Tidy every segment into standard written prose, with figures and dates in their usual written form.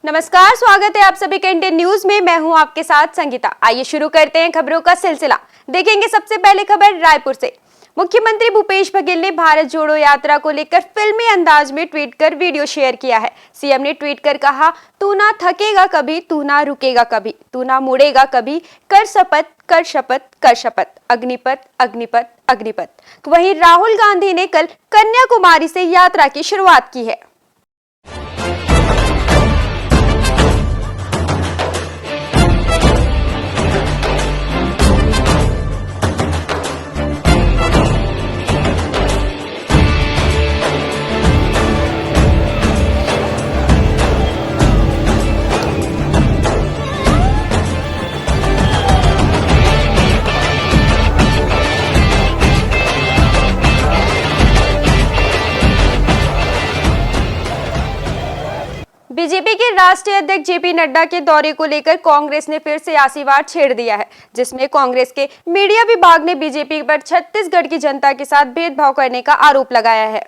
नमस्कार, स्वागत है आप सभी के इंडियन न्यूज में। मैं हूं आपके साथ संगीता। आइए शुरू करते हैं खबरों का सिलसिला। देखेंगे सबसे पहले खबर रायपुर से। मुख्यमंत्री भूपेश बघेल ने भारत जोड़ो यात्रा को लेकर फिल्मी अंदाज में ट्वीट कर वीडियो शेयर किया है। सीएम ने ट्वीट कर कहा, तू ना थकेगा कभी, तू ना रुकेगा कभी, तू ना मुड़ेगा कभी, कर शपथ कर शपथ कर शपथ, अग्निपथ अग्निपथ अग्निपथ। वहीं राहुल गांधी ने कल कन्याकुमारी से यात्रा की शुरुआत की है। बीजेपी के राष्ट्रीय अध्यक्ष जेपी नड्डा के दौरे को लेकर कांग्रेस ने फिर सियासीवार छेड़ दिया है, जिसमें कांग्रेस के मीडिया विभाग ने बीजेपी पर छत्तीसगढ़ की जनता के साथ भेदभाव करने का आरोप लगाया है।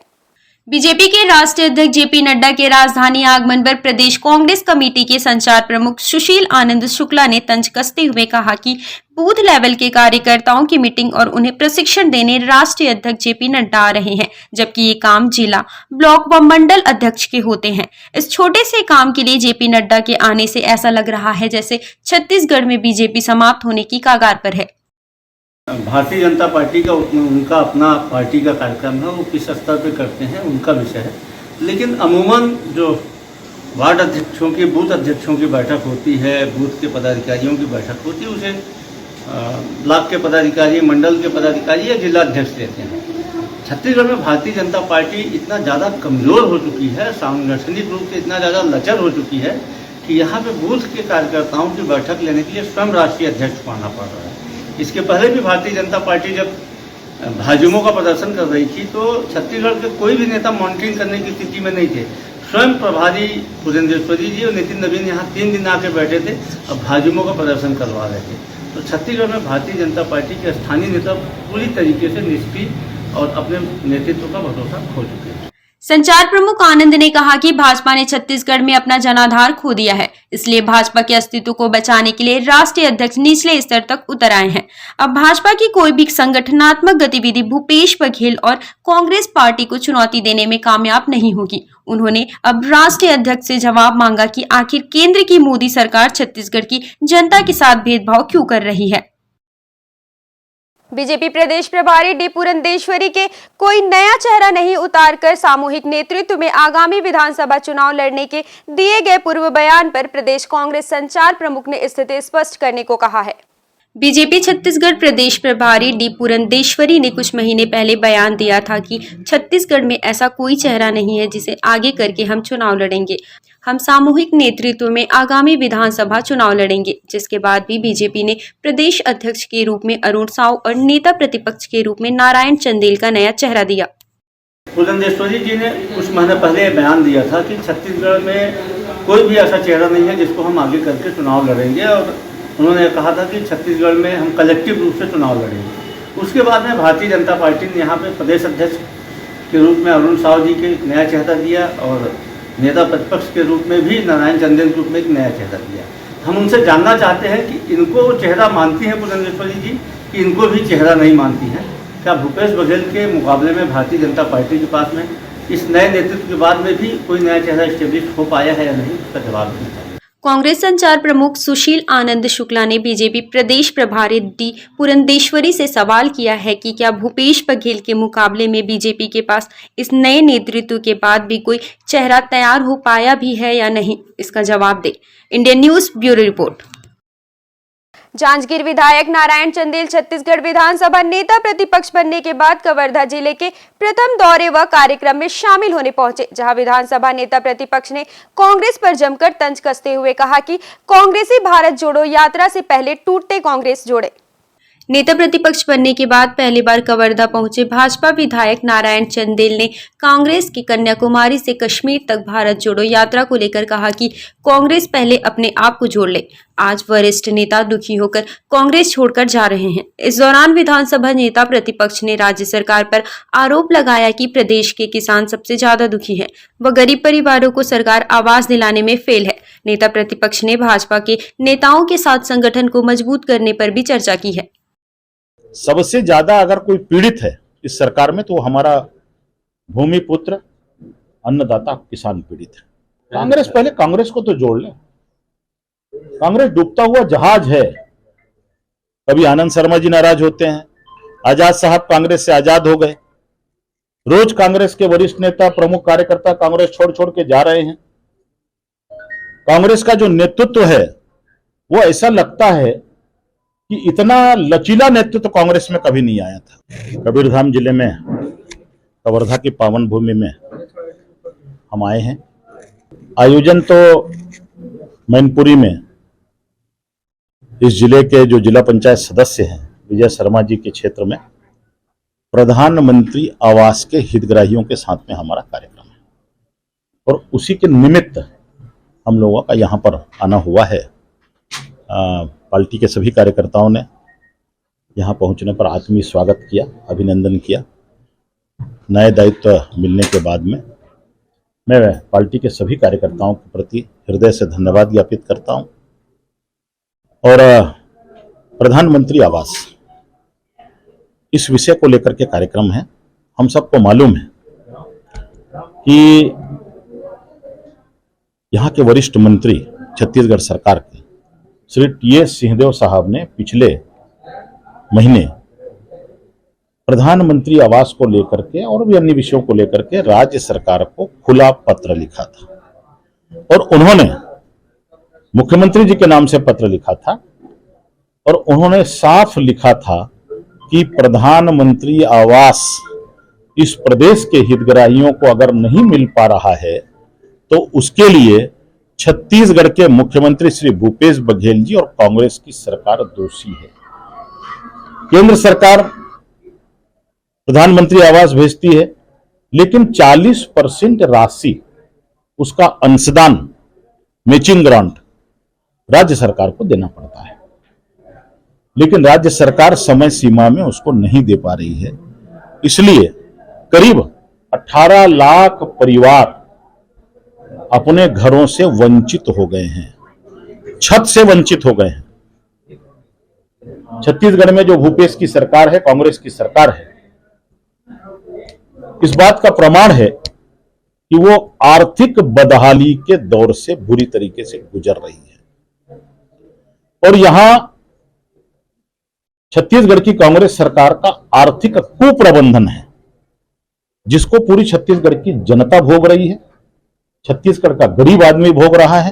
बीजेपी के राष्ट्रीय अध्यक्ष जेपी नड्डा के राजधानी आगमन पर प्रदेश कांग्रेस कमेटी के संचार प्रमुख सुशील आनंद शुक्ला ने तंज कसते हुए कहा कि बूथ लेवल के कार्यकर्ताओं की मीटिंग और उन्हें प्रशिक्षण देने राष्ट्रीय अध्यक्ष जेपी नड्डा आ रहे हैं, जबकि ये काम जिला, ब्लॉक व मंडल अध्यक्ष के होते हैं। इस छोटे से काम के लिए जेपी नड्डा के आने से ऐसा लग रहा है जैसे छत्तीसगढ़ में बीजेपी समाप्त होने की कगार पर है। भारतीय जनता पार्टी का उनका अपना पार्टी का कार्यक्रम है, वो किस स्तर पे करते हैं उनका विषय है। लेकिन अमूमन जो वार्ड अध्यक्षों की, बूथ अध्यक्षों की बैठक होती है, बूथ के पदाधिकारियों की बैठक होती है, उसे ब्लॉक के पदाधिकारी, मंडल के पदाधिकारी या जिला अध्यक्ष लेते हैं। छत्तीसगढ़ में भारतीय जनता पार्टी इतना ज़्यादा कमज़ोर हो चुकी है, सांगठनिक रूप से इतना ज़्यादा लचर हो चुकी है कि यहाँ पे बूथ के कार्यकर्ताओं की बैठक लेने के लिए स्वयं राष्ट्रीय अध्यक्ष को आना पड़ रहा है। इसके पहले भी भारतीय जनता पार्टी जब भाजयुमो का प्रदर्शन कर रही थी तो छत्तीसगढ़ के कोई भी नेता मॉनिटरिंग करने की स्थिति में नहीं थे। स्वयं प्रभारी पुरेंद्रेश्वरी जी और नितिन नवीन यहाँ 3 दिन आके बैठे थे और भाजयुमो का प्रदर्शन करवा रहे थे। तो छत्तीसगढ़ में भारतीय जनता पार्टी के स्थानीय नेता पूरी तरीके से निष्क्रिय और अपने नेतृत्व का भरोसा खो चुके हैं। संचार प्रमुख आनंद ने कहा कि भाजपा ने छत्तीसगढ़ में अपना जनाधार खो दिया है, इसलिए भाजपा के अस्तित्व को बचाने के लिए राष्ट्रीय अध्यक्ष निचले स्तर तक उतर आए हैं। अब भाजपा की कोई भी संगठनात्मक गतिविधि भूपेश बघेल और कांग्रेस पार्टी को चुनौती देने में कामयाब नहीं होगी। उन्होंने अब राष्ट्रीय अध्यक्ष से जवाब मांगा कि आखिर केंद्र की मोदी सरकार छत्तीसगढ़ की जनता के साथ भेदभाव क्यों कर रही है। बीजेपी प्रदेश प्रभारी डी पुरंदेश्वरी के कोई नया चेहरा नहीं उतारकर सामूहिक नेतृत्व में आगामी विधानसभा चुनाव लड़ने के दिए गए पूर्व बयान पर प्रदेश कांग्रेस संचार प्रमुख ने स्थिति स्पष्ट करने को कहा है। बीजेपी छत्तीसगढ़ प्रदेश प्रभारी डी पुरंदेश्वरी ने कुछ महीने पहले बयान दिया था कि छत्तीसगढ़ में ऐसा कोई चेहरा नहीं है जिसे आगे करके हम चुनाव लड़ेंगे। हम सामूहिक नेतृत्व में आगामी विधानसभा चुनाव लड़ेंगे। जिसके बाद भी बीजेपी ने प्रदेश अध्यक्ष के रूप में अरुण साव और नेता प्रतिपक्ष के रूप में नारायण चंदेल का नया चेहरा दिया। पुरंदेश्वरी जी ने कुछ महीने पहले बयान दिया था कि छत्तीसगढ़ में कोई भी ऐसा चेहरा नहीं है जिसको हम आगे करके चुनाव लड़ेंगे, और उन्होंने कहा था कि छत्तीसगढ़ में हम कलेक्टिव रूप से चुनाव लड़ेंगे। उसके बाद में भारतीय जनता पार्टी ने यहाँ पे प्रदेश अध्यक्ष के रूप में अरुण साव जी के नया चेहरा दिया और नेता प्रतिपक्ष के रूप में भी नारायण चंदेल के रूप में एक नया चेहरा दिया। हम उनसे जानना चाहते हैं कि इनको वो चेहरा मानती हैं पुरंदेश्वरी जी कि इनको भी चेहरा नहीं मानती हैं। क्या भूपेश बघेल के मुकाबले में भारतीय जनता पार्टी के पास में इस नए नेतृत्व के बाद में भी कोई नया चेहरा स्टेब्लिश हो पाया है या नहीं, उसका जवाब देना चाहिए। कांग्रेस संचार प्रमुख सुशील आनंद शुक्ला ने बीजेपी प्रदेश प्रभारी डी पुरंदेश्वरी से सवाल किया है कि क्या भूपेश बघेल के मुकाबले में बीजेपी के पास इस नए नेतृत्व के बाद भी कोई चेहरा तैयार हो पाया भी है या नहीं, इसका जवाब दे। Indian news bureau report. Janjgir विधायक नारायण चंदेल छत्तीसगढ़ विधानसभा नेता प्रतिपक्ष बनने के बाद कवर्धा जिले के प्रथम दौरे व कार्यक्रम में शामिल होने पहुंचे, जहां विधानसभा नेता प्रतिपक्ष ने कांग्रेस पर जमकर तंज कसते हुए कहा कि कांग्रेसी भारत जोड़ो यात्रा से पहले टूटते कांग्रेस जोड़े। नेता प्रतिपक्ष बनने के बाद पहली बार कवर्धा पहुंचे भाजपा विधायक नारायण चंदेल ने कांग्रेस की कन्याकुमारी से कश्मीर तक भारत जोड़ो यात्रा को लेकर कहा कि कांग्रेस पहले अपने आप को जोड़ ले। आज वरिष्ठ नेता दुखी होकर कांग्रेस छोड़कर जा रहे हैं। इस दौरान विधानसभा नेता प्रतिपक्ष ने राज्य सरकार पर आरोप लगाया कि प्रदेश के किसान सबसे ज्यादा दुखी हैं व गरीब परिवारों को सरकार आवास दिलाने में फेल है। नेता प्रतिपक्ष ने भाजपा के नेताओं के साथ संगठन को मजबूत करने पर भी चर्चा की है। सबसे ज्यादा अगर कोई पीड़ित है इस सरकार में तो हमारा भूमिपुत्र अन्नदाता किसान पीड़ित है। कांग्रेस पहले कांग्रेस को तो जोड़ ले। कांग्रेस डूबता हुआ जहाज है। कभी आनंद शर्मा जी नाराज होते हैं, आजाद साहब कांग्रेस से आजाद हो गए। रोज कांग्रेस के वरिष्ठ नेता प्रमुख कार्यकर्ता कांग्रेस छोड़ छोड़ के जा रहे हैं। कांग्रेस का जो नेतृत्व है वो ऐसा लगता है कि इतना लचीला नेतृत्व कांग्रेस में कभी नहीं आया था। कबीरधाम जिले में कवर्धा की पावन भूमि में हम आए हैं। आयोजन तो मैनपुरी में इस जिले के जो जिला पंचायत सदस्य हैं विजय शर्मा जी के क्षेत्र में प्रधानमंत्री आवास के हितग्राहियों के साथ में हमारा कार्यक्रम है और उसी के निमित्त हम लोगों का यहाँ पर आना हुआ है। पार्टी के सभी कार्यकर्ताओं ने यहाँ पहुँचने पर आत्मीय स्वागत किया, अभिनंदन किया। नए दायित्व मिलने के बाद में मैं पार्टी के सभी कार्यकर्ताओं के प्रति हृदय से धन्यवाद ज्ञापित करता हूँ। और प्रधानमंत्री आवास इस विषय को लेकर के कार्यक्रम है। हम सबको मालूम है कि यहाँ के वरिष्ठ मंत्री छत्तीसगढ़ सरकार के श्री टी.एस. सिंहदेव साहब ने पिछले महीने प्रधानमंत्री आवास को लेकर के और भी अन्य विषयों को लेकर के राज्य सरकार को खुला पत्र लिखा था और उन्होंने मुख्यमंत्री जी के नाम से पत्र लिखा था और उन्होंने साफ लिखा था कि प्रधानमंत्री आवास इस प्रदेश के हितग्राहियों को अगर नहीं मिल पा रहा है तो उसके लिए छत्तीसगढ़ के मुख्यमंत्री श्री भूपेश बघेल जी और कांग्रेस की सरकार दोषी है। केंद्र सरकार प्रधानमंत्री आवास भेजती है लेकिन 40% राशि उसका अंशदान मैचिंग ग्रांट राज्य सरकार को देना पड़ता है, लेकिन राज्य सरकार समय सीमा में उसको नहीं दे पा रही है। इसलिए करीब 18 लाख परिवार अपने घरों से वंचित हो गए हैं, छत से वंचित हो गए हैं। छत्तीसगढ़ में जो भूपेश की सरकार है, कांग्रेस की सरकार है, इस बात का प्रमाण है कि वो आर्थिक बदहाली के दौर से बुरी तरीके से गुजर रही है। और यहां छत्तीसगढ़ की कांग्रेस सरकार का आर्थिक कुप्रबंधन है जिसको पूरी छत्तीसगढ़ की जनता भोग रही है, छत्तीसगढ़ का गरीब आदमी भोग रहा है।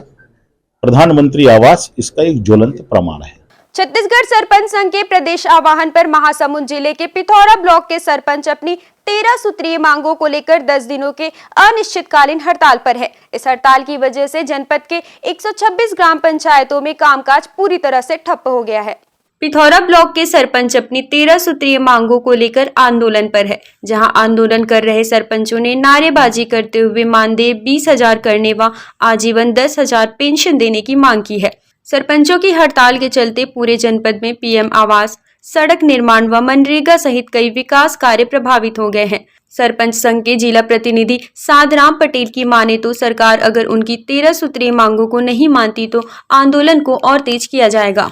प्रधानमंत्री आवास इसका एक ज्वलंत प्रमाण है। छत्तीसगढ़ सरपंच संघ के प्रदेश आह्वान पर महासमुंद जिले के पिथौरा ब्लॉक के सरपंच अपनी 13 सूत्रीय मांगों को लेकर 10 दिनों के अनिश्चितकालीन हड़ताल पर है। इस हड़ताल की वजह से जनपद के 126 ग्राम पंचायतों में कामकाज पूरी तरह से ठप हो गया है। पिथौरा ब्लॉक के सरपंच अपनी 13 सूत्रीय मांगों को लेकर आंदोलन पर है, जहां आंदोलन कर रहे सरपंचों ने नारेबाजी करते हुए मानदेय 20,000 करने व आजीवन 10,000 पेंशन देने की मांग की है। सरपंचों की हड़ताल के चलते पूरे जनपद में पीएम आवास, सड़क निर्माण व मनरेगा सहित कई विकास कार्य प्रभावित हो गए हैं। सरपंच संघ के जिला प्रतिनिधि साधराम पटेल की माने तो सरकार अगर उनकी 13 सूत्रीय मांगों को नहीं मानती तो आंदोलन को और तेज किया जाएगा।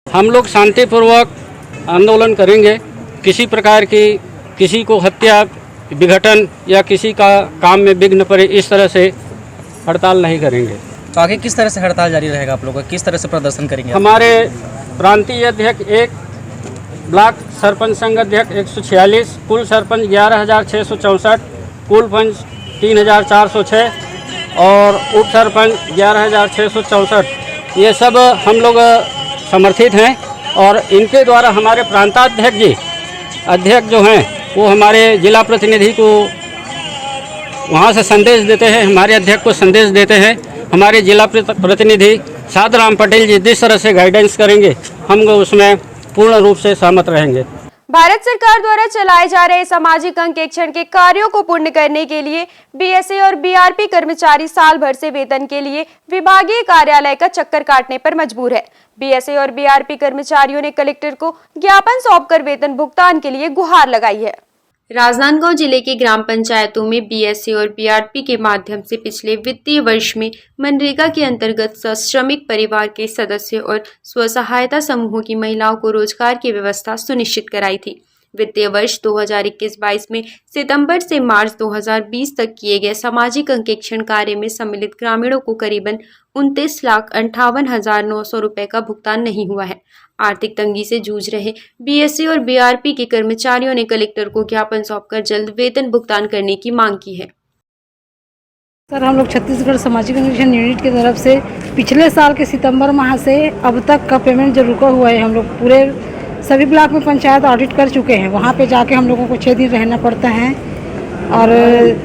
हम लोग शांतिपूर्वक आंदोलन करेंगे। किसी प्रकार की किसी को हत्या, विघटन या किसी का काम में विघ्न पड़े, इस तरह से हड़ताल नहीं करेंगे। तो आगे किस तरह से हड़ताल जारी रहेगा? आप लोग किस तरह से प्रदर्शन करेंगे? हमारे प्रांतीय अध्यक्ष 1, ब्लॉक सरपंच संघ अध्यक्ष 146, कुल सरपंच 11,664, कुल पंच 3,406 और उप सरपंच 11,664, ये सब हम लोग समर्थित हैं। और इनके द्वारा हमारे प्रांताध्यक्ष जी अध्यक्ष जो हैं वो हमारे जिला प्रतिनिधि को वहाँ से संदेश देते हैं, हमारे अध्यक्ष को संदेश देते हैं। हमारे जिला प्रतिनिधि साधराम पटेल जी जिस तरह से गाइडेंस करेंगे हम उसमें पूर्ण रूप से सहमत रहेंगे। भारत सरकार द्वारा चलाए जा रहे सामाजिक अंकेक्षण के कार्यों को पूर्ण करने के लिए बीएसए और बीआरपी कर्मचारी साल भर से वेतन के लिए विभागीय कार्यालय का चक्कर काटने पर मजबूर है। बीएसए और बीआरपी कर्मचारियों ने कलेक्टर को ज्ञापन सौंपकर वेतन भुगतान के लिए गुहार लगाई है। राजनांदगांव जिले के ग्राम पंचायतों में बीएसए और बीआरपी के माध्यम से पिछले वित्तीय वर्ष में मनरेगा के अंतर्गत श्रमिक परिवार के सदस्यों और स्वसहायता समूहों की महिलाओं को रोजगार की व्यवस्था सुनिश्चित कराई थी। वित्तीय वर्ष 2021-22 में सितंबर से मार्च 2020 तक किए गए सामाजिक अंकेक्षण कार्य में सम्मिलित ग्रामीणों को करीबन 29,58,900 रुपए का भुगतान नहीं हुआ है। आर्थिक तंगी से जूझ रहे बीएसए और बीआरपी के कर्मचारियों ने कलेक्टर को ज्ञापन सौंपकर जल्द वेतन भुगतान करने की मांग की है। सर, हम लोग छत्तीसगढ़ सामाजिक अंकेक्षण यूनिट की तरफ से पिछले साल के सितंबर माह से अब तक का पेमेंट जो रुका हुआ है, हम लोग पूरे सभी ब्लॉक में पंचायत ऑडिट कर चुके हैं। वहाँ पे जाके हम लोगों को 6 दिन रहना पड़ता है और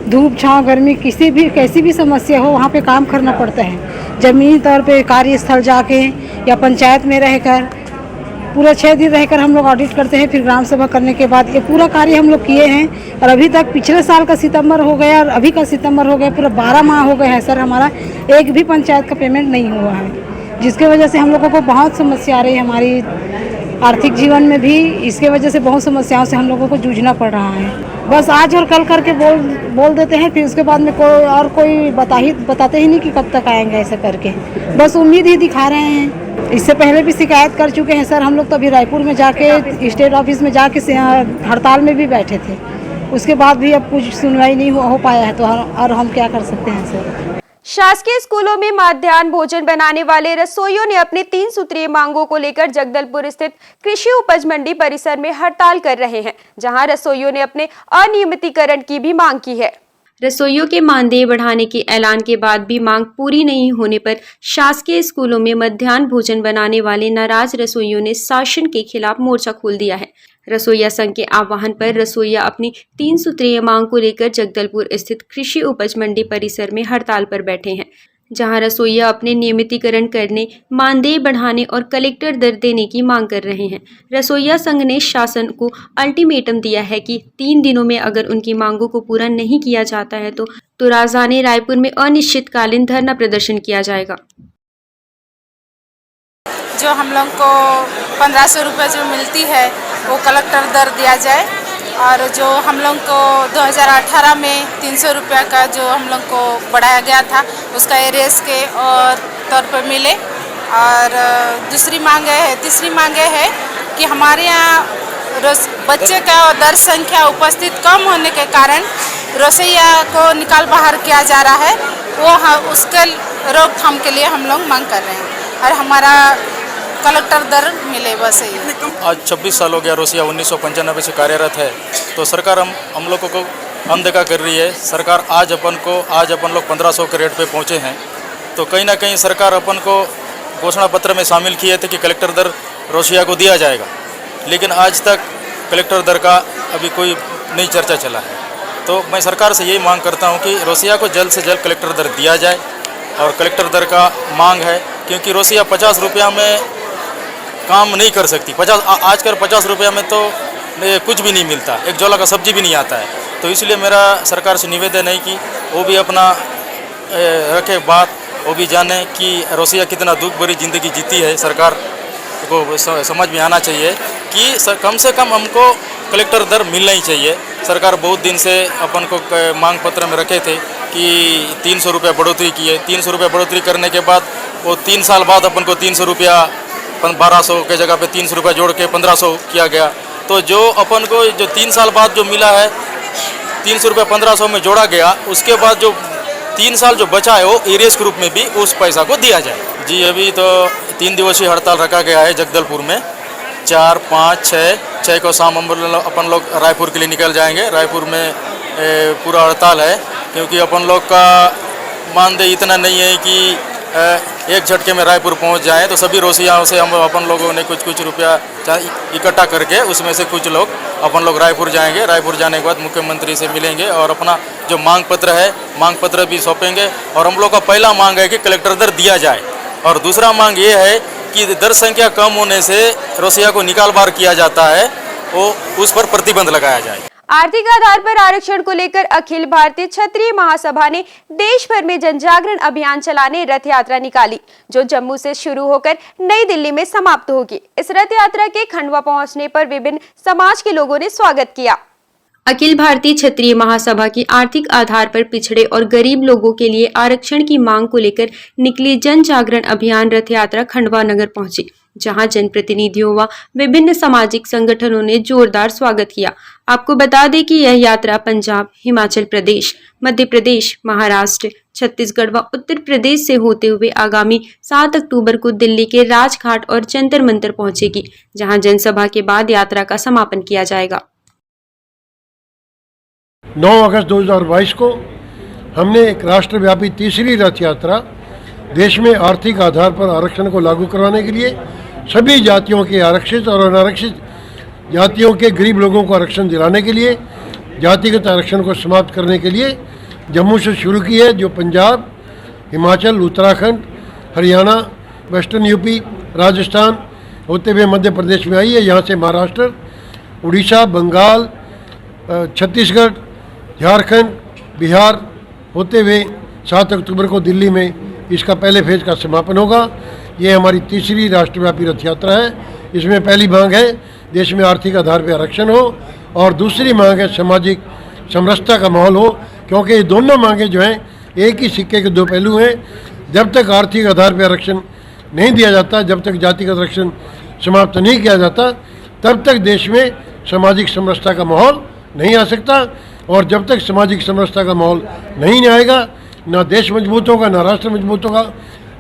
धूप छाँव गर्मी कैसी भी समस्या हो वहाँ पे काम करना पड़ता है। ज़मीनी तौर पे कार्यस्थल जाके या पंचायत में रहकर पूरा 6 दिन रहकर हम लोग ऑडिट करते हैं। फिर ग्राम सभा करने के बाद ये पूरा कार्य हम लोग किए हैं और अभी तक पिछले साल का सितंबर हो गया और अभी का सितंबर हो गया, पूरा 12 माह हो गए हैं सर। हमारा एक भी पंचायत का पेमेंट नहीं हुआ है, जिसके वजह से हम लोगों को बहुत समस्या आ रही है। हमारी आर्थिक जीवन में भी इसके वजह से बहुत समस्याओं से हम लोगों को जूझना पड़ रहा है। बस आज और कल करके बोल देते हैं, फिर उसके बाद में कोई बताते ही नहीं कि कब तक आएंगे। ऐसा करके बस उम्मीद ही दिखा रहे हैं। इससे पहले भी शिकायत कर चुके हैं सर हम लोग। तो अभी रायपुर में जाके स्टेट ऑफिस में जाके हड़ताल में भी बैठे थे, उसके बाद भी अब कुछ सुनवाई नहीं हो पाया है। तो और हम क्या कर सकते हैं सर। शासकीय स्कूलों में मध्याह्न भोजन बनाने वाले रसोइयों ने अपने 3 सूत्रीय मांगों को लेकर जगदलपुर स्थित कृषि उपज मंडी परिसर में हड़ताल कर रहे हैं, जहां रसोइयों ने अपने अनियमितीकरण की भी मांग की है। रसोइयों के मानदेय बढ़ाने के ऐलान के बाद भी मांग पूरी नहीं होने पर शासकीय स्कूलों में मध्याह्न भोजन बनाने वाले नाराज रसोइयों ने शासन के खिलाफ मोर्चा खोल दिया है। रसोइया संघ के आह्वान पर रसोइया अपनी 3 सूत्रीय मांग को लेकर जगदलपुर स्थित कृषि उपज मंडी परिसर में हड़ताल पर बैठे हैं, जहां रसोइया अपने नियमितीकरण करने, मानदेय बढ़ाने और कलेक्टर दर देने की मांग कर रहे हैं। रसोइया संघ ने शासन को अल्टीमेटम दिया है कि 3 दिनों में अगर उनकी मांगों को पूरा नहीं किया जाता है तो राजधानी रायपुर में अनिश्चितकालीन धरना प्रदर्शन किया जाएगा। जो हम लोग को 1500 रुपये जो मिलती है वो कलेक्टर दर दिया जाए, और जो हम लोग को 2018 में 300 रुपये का जो हम लोग को बढ़ाया गया था उसका एरियर्स के और तौर पर मिले। और तीसरी मांग है कि हमारे यहाँ बच्चे का दर संख्या उपस्थित कम होने के कारण रसोइया को निकाल बाहर किया जा रहा है, वो उसके रोकथाम के लिए हम लोग मांग कर रहे हैं और हमारा कलेक्टर दर मिले, बस यही। आज 26 साल हो गया रसोइया 1995 से कार्यरत है, तो सरकार हम लोगों को अनदेखा कर रही है। सरकार आज अपन लोग 1500 के रेट पे पहुँचे हैं, तो कहीं ना कहीं सरकार अपन को घोषणा पत्र में शामिल किए थे कि कलेक्टर दर रसोइया को दिया जाएगा, लेकिन आज तक कलेक्टर दर का अभी कोई नई चर्चा चला है। तो मैं सरकार से यही मांग करता हूँ कि रसोइया को जल्द से जल्द कलेक्टर दर दिया जाए, और कलेक्टर दर का मांग है क्योंकि रसोइया 50 रुपया में काम नहीं कर सकती। आजकल 50 रुपया में तो कुछ भी नहीं मिलता, एक झोला का सब्जी भी नहीं आता है। तो इसलिए मेरा सरकार से निवेदन है कि वो भी अपना रखे बात, वो भी जाने कि रसोइया कितना दुख भरी ज़िंदगी जीती है। सरकार को समझ में आना चाहिए कि कम से कम हमको कलेक्टर दर मिलना ही चाहिए। सरकार बहुत दिन से अपन को मांग पत्र में रखे थे कि 300 रुपया बढ़ोतरी की है। 300 रुपया बढ़ोतरी करने के बाद वो 3 साल बाद अपन को 300 रुपया 1200 के जगह पे 300 रुपया जोड़ के 1500 किया गया। तो जो अपन को जो 3 साल बाद जो मिला है 300 रुपया 1500 में जोड़ा गया, उसके बाद जो 3 साल जो बचा है वो एरियस ग्रुप में भी उस पैसा को दिया जाए। जी अभी तो 3 दिवसीय हड़ताल रखा गया है जगदलपुर में। 4, 5, 6 को शाम अपन लोग रायपुर के लिए निकल जाएंगे। रायपुर में पूरा हड़ताल है क्योंकि अपन लोग का मानदेय इतना नहीं है कि एक झटके में रायपुर पहुंच जाएं। तो सभी रसोइयाओं से हम अपन लोगों ने कुछ रुपया इकट्ठा करके उसमें से कुछ लोग अपन लोग रायपुर जाएंगे। रायपुर जाने के बाद मुख्यमंत्री से मिलेंगे और अपना जो मांग पत्र है मांग पत्र भी सौंपेंगे। और हम लोग का पहला मांग है कि कलेक्टर दर दिया जाए, और दूसरा मांग ये है कि दर संख्या कम होने से रसोइया को निकाल बार किया जाता है, वो उस पर प्रतिबंध लगाया जाए। आर्थिक आधार पर आरक्षण को लेकर अखिल भारतीय क्षत्रिय महासभा ने देश भर में जन जागरण अभियान चलाने रथ यात्रा निकाली, जो जम्मू से शुरू होकर नई दिल्ली में समाप्त होगी। इस रथ यात्रा के खंडवा पहुंचने पर विभिन्न समाज के लोगों ने स्वागत किया। अखिल भारतीय क्षत्रिय महासभा की आर्थिक आधार पर पिछड़े और गरीब लोगों के लिए आरक्षण की मांग को लेकर निकली जन जागरण अभियान रथ यात्रा खंडवा नगर पहुंची, जहां जनप्रतिनिधियों व विभिन्न सामाजिक संगठनों ने जोरदार स्वागत किया। आपको बता दें कि यह यात्रा पंजाब, हिमाचल प्रदेश, मध्य प्रदेश, महाराष्ट्र, छत्तीसगढ़ व उत्तर प्रदेश से होते हुए आगामी 7 अक्टूबर को दिल्ली के राजघाट और जंतर मंतर पहुंचेगी, जहां जनसभा के बाद यात्रा का समापन किया जाएगा। 9 अगस्त 2022 को हमने एक राष्ट्रव्यापी तीसरी रथ यात्रा देश में आर्थिक आधार पर आरक्षण को लागू करवाने के लिए सभी जातियों के आरक्षित और अनारक्षित जातियों के गरीब लोगों को आरक्षण दिलाने के लिए, जातिगत आरक्षण को समाप्त करने के लिए जम्मू से शुरू की है, जो पंजाब, हिमाचल, उत्तराखंड, हरियाणा, वेस्टर्न यूपी, राजस्थान होते हुए मध्य प्रदेश में आई है। यहाँ से महाराष्ट्र, उड़ीसा, बंगाल, छत्तीसगढ़, झारखंड, बिहार होते हुए 7 अक्टूबर को दिल्ली में इसका पहले फेज का समापन होगा। ये हमारी तीसरी राष्ट्रव्यापी रथ यात्रा है। इसमें पहली मांग है देश में आर्थिक आधार पर आरक्षण हो, और दूसरी मांग है सामाजिक समरसता का माहौल हो, क्योंकि ये दोनों मांगें जो हैं एक ही सिक्के के दो पहलू हैं। जब तक आर्थिक आधार पर आरक्षण नहीं दिया जाता, जब तक जातिगत आरक्षण समाप्त नहीं किया जाता, तब तक देश में सामाजिक समरसता का माहौल नहीं आ सकता। और जब तक सामाजिक समरसता का माहौल नहीं आएगा, ना देश मजबूत होगा, ना राष्ट्र मजबूत होगा,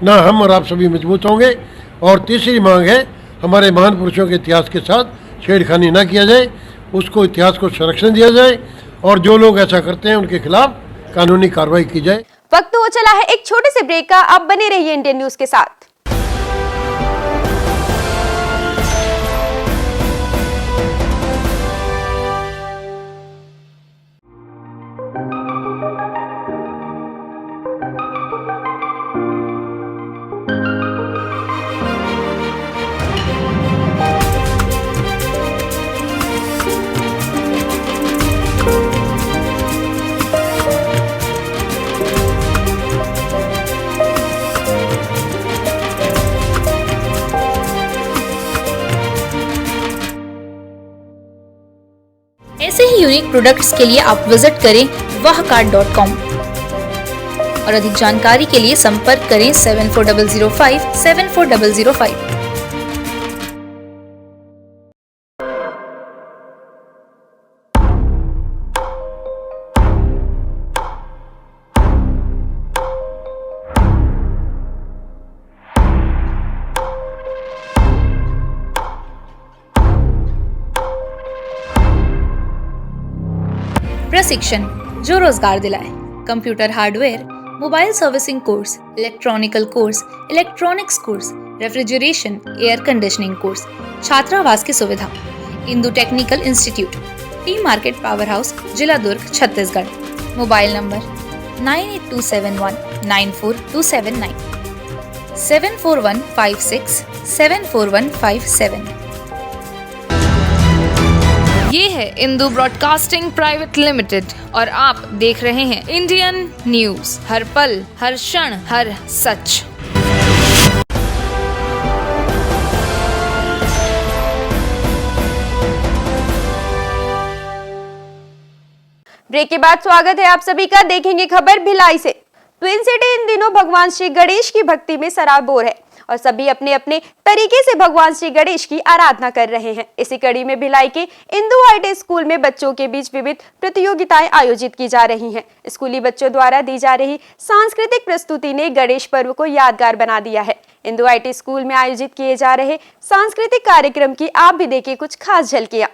ना हम और आप सभी मजबूत होंगे। और तीसरी मांग है हमारे महान पुरुषों के इतिहास के साथ छेड़खानी ना किया जाए, उसको इतिहास को संरक्षण दिया जाए, और जो लोग ऐसा करते हैं उनके खिलाफ कानूनी कार्रवाई की जाए। वक्त हो चला है एक छोटे से ब्रेक का। आप बने रहिए इंडियन न्यूज के साथ। ऐसे ही यूनिक प्रोडक्ट्स के लिए आप विजिट करें wahcard.com और अधिक जानकारी के लिए संपर्क करें 74005 74005। प्रशिक्षण जो रोजगार दिलाए। Computer hardware, mobile servicing course, electronical course, electronics course, refrigeration, air conditioning course, छात्रावास की सुविधा। Indu technical institute, T market power house, जिला दुर्ग, छत्तीसगढ़। Mobile number 9827194279 74156 74157। ये है इंदु ब्रॉडकास्टिंग प्राइवेट लिमिटेड और आप देख रहे हैं इंडियन न्यूज, हर पल, हर क्षण, हर सच। ब्रेक के बाद स्वागत है आप सभी का। देखेंगे खबर भिलाई से। ट्विन सिटी इन दिनों भगवान श्री गणेश की भक्ति में सराबोर है और सभी अपने अपने तरीके से भगवान श्री गणेश की आराधना कर रहे हैं। इसी कड़ी में भिलाई के इंदु आईटी स्कूल में बच्चों के बीच विविध प्रतियोगिताएं आयोजित की जा रही हैं। स्कूली बच्चों द्वारा दी जा रही सांस्कृतिक प्रस्तुति ने गणेश पर्व को यादगार बना दिया है। इंदु आईटी स्कूल में आयोजित किए जा रहे सांस्कृतिक कार्यक्रम की आप भी देखिए कुछ खास झलकियां।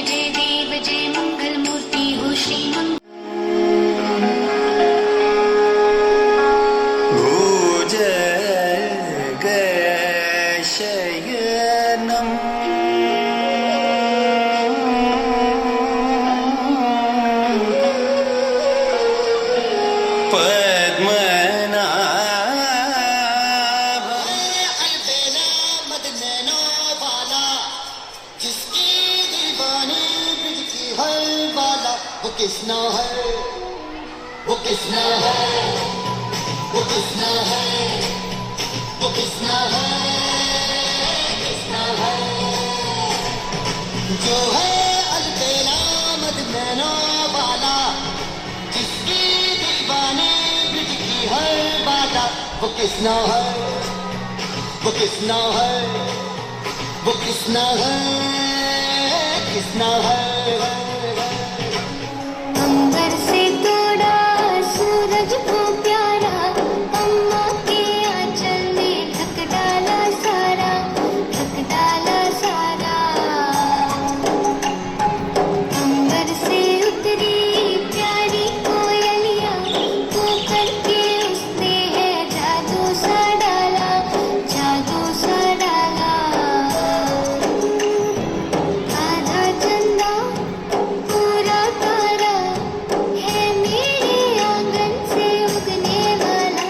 जय देव जय मंगल मूर्ति हो श्री मंगल किसना है वो किसना है वो किसना है वो किसना है किसना है जो है अलबेला मद नैनो वाला जिसकी दीवाने बिजली हर बाला वो किसना है वो किसना है वो किसना है किसना है अंबर से तोड़ा सूरज को प्यारा अम्मा के आंचल में ढक डाला सारा अंबर से उतरी प्यारी कोयलिया वो करके उसने है जादू सा डाला आधा चंदा पूरा तारा है मेरे आंगन से उगने वाला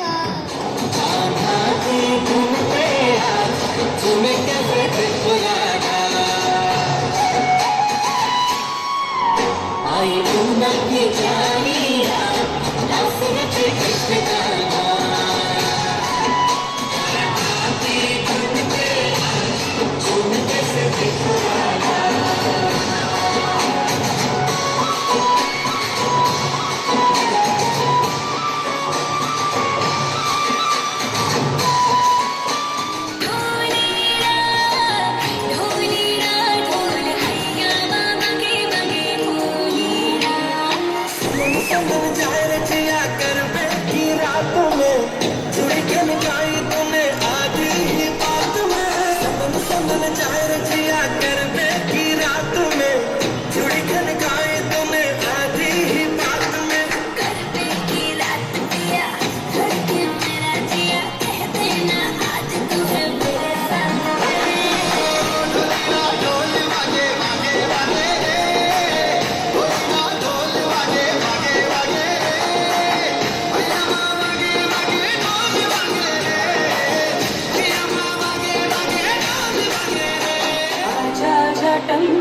आई पूनम की प्यारी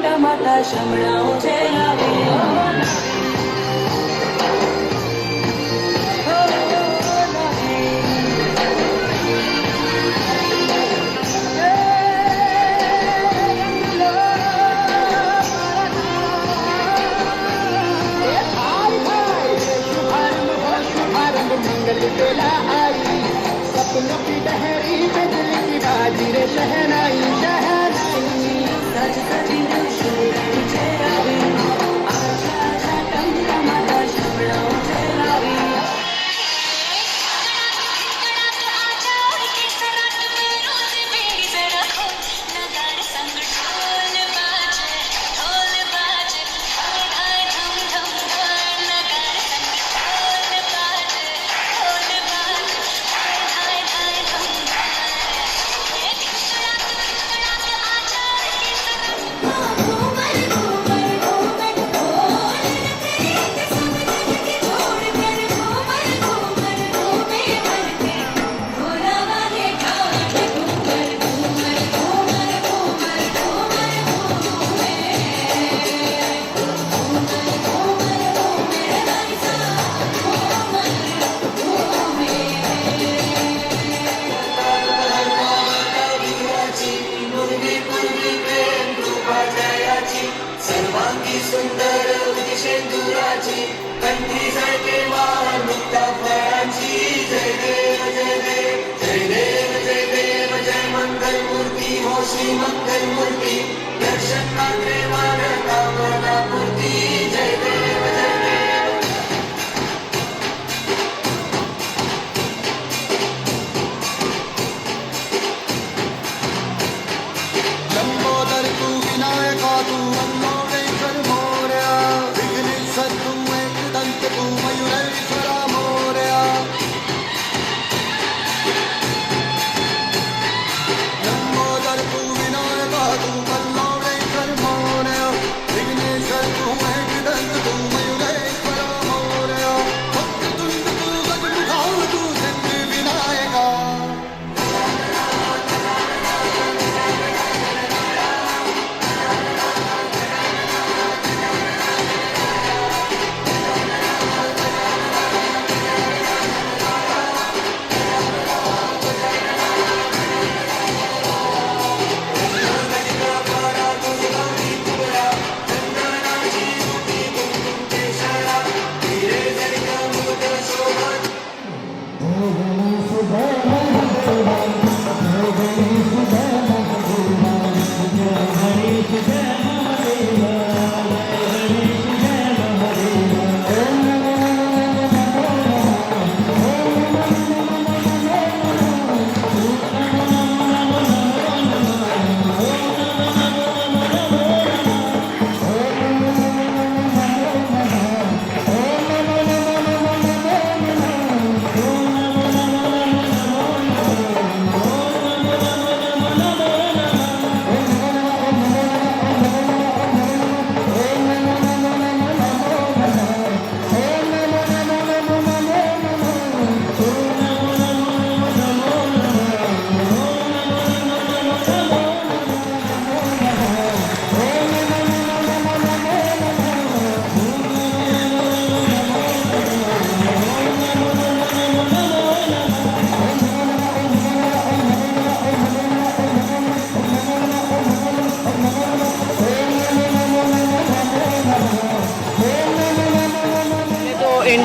टमाटा शमळाओ जय मंगल बेला आई सपनों की डहरी में दिल की बाजी रे शहनाई सज सजी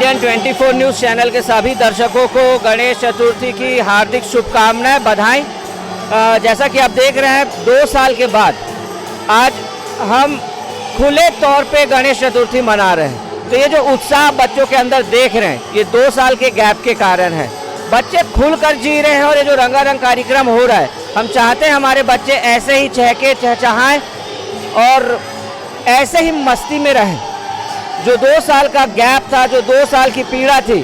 इंडियन 24 न्यूज़ चैनल के सभी दर्शकों को गणेश चतुर्थी की हार्दिक शुभकामनाएं, बधाई। जैसा कि आप देख रहे हैं 2 साल के बाद आज हम खुले तौर पे गणेश चतुर्थी मना रहे हैं। तो ये जो उत्साह बच्चों के अंदर देख रहे हैं ये 2 साल के गैप के कारण है। बच्चे खुलकर जी रहे हैं और ये जो रंगारंग कार्यक्रम हो रहा है, हम चाहते हैं हमारे बच्चे ऐसे ही चहके चहचहाएं और ऐसे ही मस्ती में रहें। जो 2 साल का गैप था, जो 2 साल की पीड़ा थी,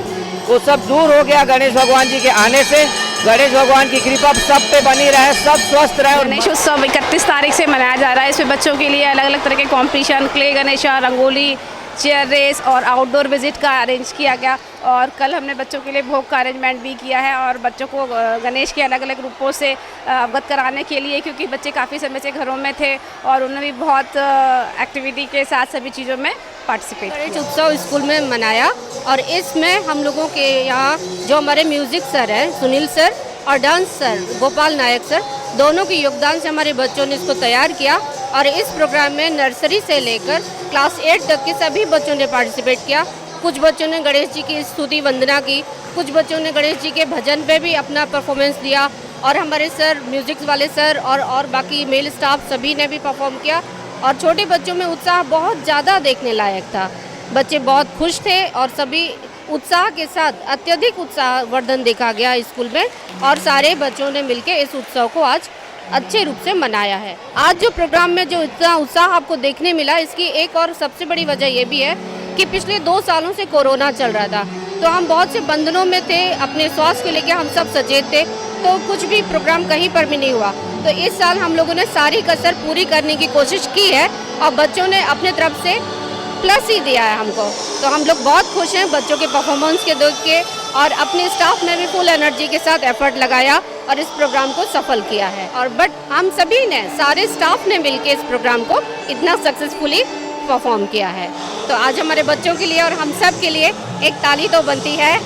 वो सब दूर हो गया गणेश भगवान जी के आने से। गणेश भगवान की कृपा सब पे बनी रहे, सब स्वस्थ रहे। गणेश उत्सव 31 तारीख से मनाया जा रहा है। इसमें बच्चों के लिए अलग अलग तरह के competition, clay Ganesha, rangoli, chair race और आउटडोर विजिट का अरेंज किया गया। और कल हमने बच्चों के लिए भोग का अरेंजमेंट भी किया है और बच्चों को गणेश के अलग अलग रूपों से अवगत कराने के लिए, क्योंकि बच्चे काफ़ी समय से घरों में थे और उन्होंने भी बहुत एक्टिविटी के साथ सभी चीज़ों में पार्टिसिपेट। गणेश उत्सव स्कूल में मनाया और इसमें हम लोगों के यहाँ जो हमारे म्यूज़िक सर हैं सुनील सर और डांस सर गोपाल नायक सर, दोनों के योगदान से हमारे बच्चों ने इसको तैयार किया। और इस प्रोग्राम में नर्सरी से लेकर क्लास 8 तक के सभी बच्चों ने पार्टिसिपेट किया। कुछ बच्चों ने गणेश जी की स्तुति वंदना की, कुछ बच्चों ने गणेश जी के भजन पे भी अपना परफॉर्मेंस दिया और हमारे सर, म्यूज़िक वाले सर और बाकी मेल स्टाफ सभी ने भी परफॉर्म किया। और छोटे बच्चों में उत्साह बहुत ज़्यादा देखने लायक था। बच्चे बहुत खुश थे और सभी उत्साह के साथ अत्यधिक उत्साहवर्धन देखा गया स्कूल में और सारे बच्चों ने मिलकर इस उत्सव को आज अच्छे रूप से मनाया है। आज जो प्रोग्राम में जो इतना उत्साह आपको देखने मिला, इसकी एक और सबसे बड़ी वजह ये भी है कि पिछले 2 सालों से कोरोना चल रहा था, तो हम बहुत से बंधनों में थे, अपने स्वास्थ्य को लेकर हम सब सचेत थे, तो कुछ भी प्रोग्राम कहीं पर भी नहीं हुआ। तो इस साल हम लोगों ने सारी कसर पूरी करने की कोशिश की है और बच्चों ने अपने तरफ से प्लस ही दिया है हमको। तो हम लोग बहुत खुश हैं बच्चों के परफॉर्मेंस के देख के और अपने स्टाफ ने भी फुल एनर्जी के साथ एफर्ट लगाया और इस प्रोग्राम को सफल किया है। और बट हम सभी ने, सारे स्टाफ ने मिलकर इस प्रोग्राम को इतना सक्सेसफुली परफॉर्म किया है। तो आज हमारे बच्चों के लिए और हम सब के लिए एक ताली तो बनती है।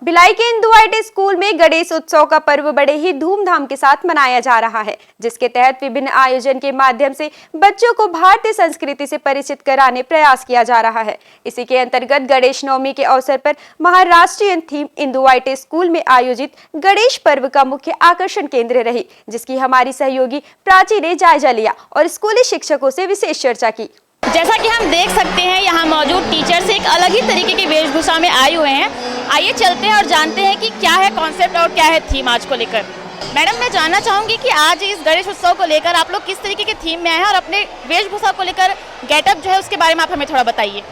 भिलाई के इंदू आईटी स्कूल में गणेश उत्सव का पर्व बड़े ही धूमधाम के साथ मनाया जा रहा है, जिसके तहत विभिन्न आयोजन के माध्यम से बच्चों को भारतीय संस्कृति से परिचित कराने प्रयास किया जा रहा है। इसी के अंतर्गत गणेश नवमी के अवसर पर Maharashtrian theme Indu IT school में आयोजित गणेश पर्व का मुख्य आकर्षण केंद्र रही, जिसकी हमारी सहयोगी प्राची ने जायजा लिया और स्कूली शिक्षकों से विशेष चर्चा की। जैसा कि हम देख सकते हैं यहाँ मौजूद टीचर्स एक अलग ही तरीके की वेशभूषा में आए हुए हैं। आइए चलते हैं और जानते हैं कि क्या है कॉन्सेप्ट और क्या है थीम आज को लेकर। मैडम, मैं जानना चाहूँगी कि आज इस गणेश उत्सव को लेकर आप लोग किस तरीके के थीम में आए हैं और अपने वेशभूषा को लेकर गेटअप जो है उसके बारे में आप हमें थोड़ा बताइए।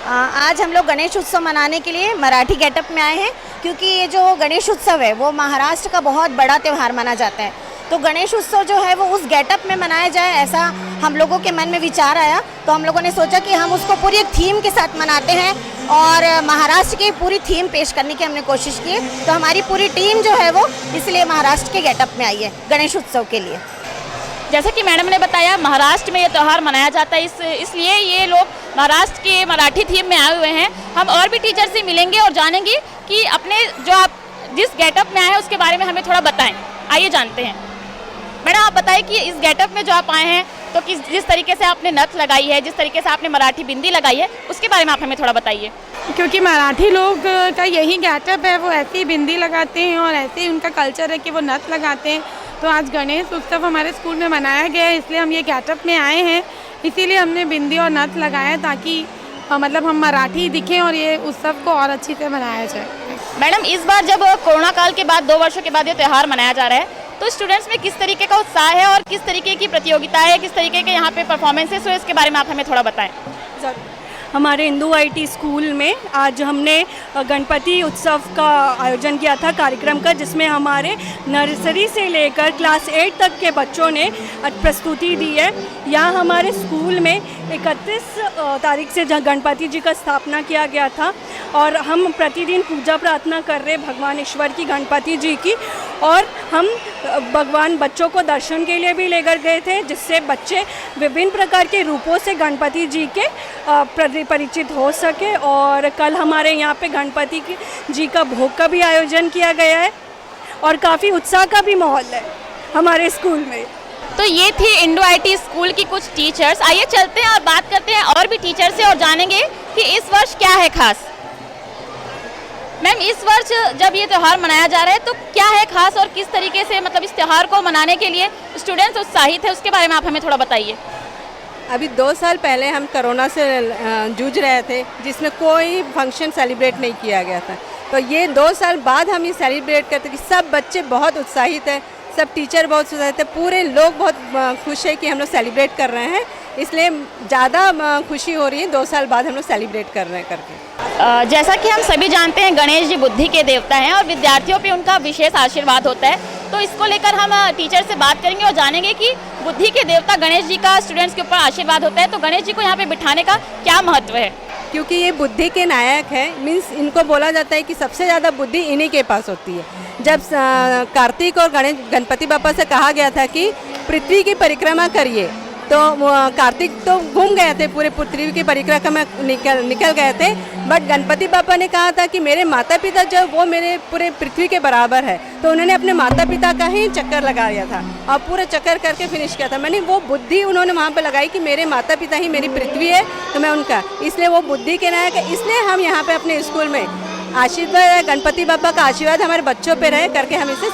आज हम लोग गणेश उत्सव मनाने के लिए मराठी गेटअप में आए हैं, क्योंकि ये जो गणेश उत्सव है वो महाराष्ट्र का बहुत बड़ा त्यौहार माना जाता है। तो गणेश उत्सव जो है वो उस गेटअप में मनाया जाए, ऐसा हम लोगों के मन में विचार आया। तो हम लोगों ने सोचा कि हम उसको पूरी एक थीम के साथ मनाते हैं और महाराष्ट्र की पूरी थीम पेश करने की हमने कोशिश की। तो हमारी पूरी टीम जो है वो इसलिए महाराष्ट्र के गेटअप में आई है गणेश उत्सव के लिए। जैसा कि मैडम ने बताया, महाराष्ट्र में ये त्यौहार मनाया जाता है, इसलिए ये लोग महाराष्ट्र के मराठी थीम में आए हुए हैं। हम और भी टीचर से मिलेंगे और जानेंगे कि अपने जो आप जिस गेटअप में आए हैं उसके बारे में हमें थोड़ा बताएं। आइए जानते हैं। मैडम, आप बताइए कि इस गेटअप में जो आप आए हैं तो जिस तरीके से आपने नथ लगाई है, जिस तरीके से आपने मराठी बिंदी लगाई है, उसके बारे में आप हमें थोड़ा बताइए। क्योंकि मराठी लोग का यही गेटअप है, वो ऐसी बिंदी लगाते हैं और ऐसे ही उनका कल्चर है कि वो नथ लगाते हैं। तो आज गणेश उत्सव हमारे स्कूल में मनाया गया है, इसलिए हम ये गेटअप में आए हैं। इसीलिए हमने बिंदी और नथ लगाया ताकि मतलब हम मराठी दिखें और ये उत्सव को और अच्छी से मनाया जाए। मैडम, इस बार जब कोरोना काल के बाद 2 वर्षों के बाद ये त्यौहार मनाया जा रहा है, तो स्टूडेंट्स में किस तरीके का उत्साह है और किस तरीके की प्रतियोगिताएं है, किस तरीके के यहाँ पे परफॉर्मेंसेस हुए, इसके बारे में आप हमें थोड़ा बताएं। हमारे इंदू आईटी स्कूल में आज हमने गणपति उत्सव का आयोजन किया था, कार्यक्रम का, जिसमें हमारे नर्सरी से लेकर क्लास 8 तक के बच्चों ने प्रस्तुति दी है। यहाँ हमारे स्कूल में 31 तारीख से गणपति जी का स्थापना किया गया था और हम प्रतिदिन पूजा प्रार्थना कर रहे भगवान ईश्वर की, गणपति जी की, और हम भगवान बच्चों को दर्शन के लिए भी लेकर गए थे, जिससे बच्चे विभिन्न प्रकार के रूपों से गणपति जी के परिचित हो सके। और कल हमारे यहाँ पे गणपति जी का भोग का भी आयोजन किया गया है और काफ़ी उत्साह का भी माहौल है हमारे स्कूल में। तो ये थी इंडो आईटी स्कूल की कुछ टीचर्स। आइए चलते हैं और बात करते हैं और भी टीचर से और जानेंगे कि इस वर्ष क्या है खास। मैम, इस वर्ष जब ये त्यौहार मनाया जा रहा है तो क्या है खास और किस तरीके से मतलब इस त्यौहार को मनाने के लिए स्टूडेंट्स उत्साहित है, उसके बारे में आप हमें थोड़ा बताइए। अभी 2 साल पहले हम कोरोना से जूझ रहे थे, जिसमें कोई फंक्शन सेलिब्रेट नहीं किया गया था। तो ये 2 साल बाद हम ये सेलिब्रेट करते कि सब बच्चे बहुत उत्साहित हैं, सब टीचर बहुत उत्साहित है, पूरे लोग बहुत खुश है कि हम लोग सेलिब्रेट कर रहे हैं। इसलिए ज़्यादा खुशी हो रही है 2 साल बाद हम लोग सेलिब्रेट कर रहे हैं करके। जैसा कि हम सभी जानते हैं गणेश जी बुद्धि के देवता हैं और विद्यार्थियों पे उनका विशेष आशीर्वाद होता है, तो इसको लेकर हम टीचर से बात करेंगे और जानेंगे कि बुद्धि के देवता गणेश जी का स्टूडेंट्स के ऊपर आशीर्वाद होता है, तो गणेश जी को यहाँ पे बिठाने का क्या महत्व है। क्योंकि ये बुद्धि के नायक है, मीन्स इनको बोला जाता है कि सबसे ज़्यादा बुद्धि इन्हीं के पास होती है। जब कार्तिक और गणपति बापा से कहा गया था कि पृथ्वी की परिक्रमा करिए, तो कार्तिक तो घूम गए थे, पूरे पृथ्वी की परिक्रमा निकल गए थे, बट गणपति बापा ने कहा था कि मेरे माता पिता जो वो मेरे पूरे पृथ्वी के बराबर है, तो उन्होंने अपने माता पिता का ही चक्कर लगाया था और पूरा चक्कर करके फिनिश किया था। मैंने वो बुद्धि उन्होंने वहाँ पे लगाई कि मेरे माता पिता ही मेरी पृथ्वी है, तो मैं उनका, इसलिए वो बुद्धि के नायक है। इसलिए हम यहाँ पे अपने स्कूल में आशीर्वाद, गणपति बापा का आशीर्वाद हमारे बच्चों पे रहे करके हम इसे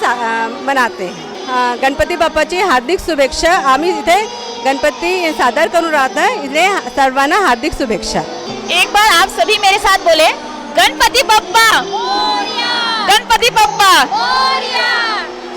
मनाते हैं। गणपती बाप्पाची हार्दिक शुभेच्छा। आम्ही इथे गणपती सादर करून राहत आहे, इसलिए सर्वांना हार्दिक शुभेच्छा। एक बार आप सभी मेरे साथ बोले, गणपति बप्पा, गणपति बप्पा।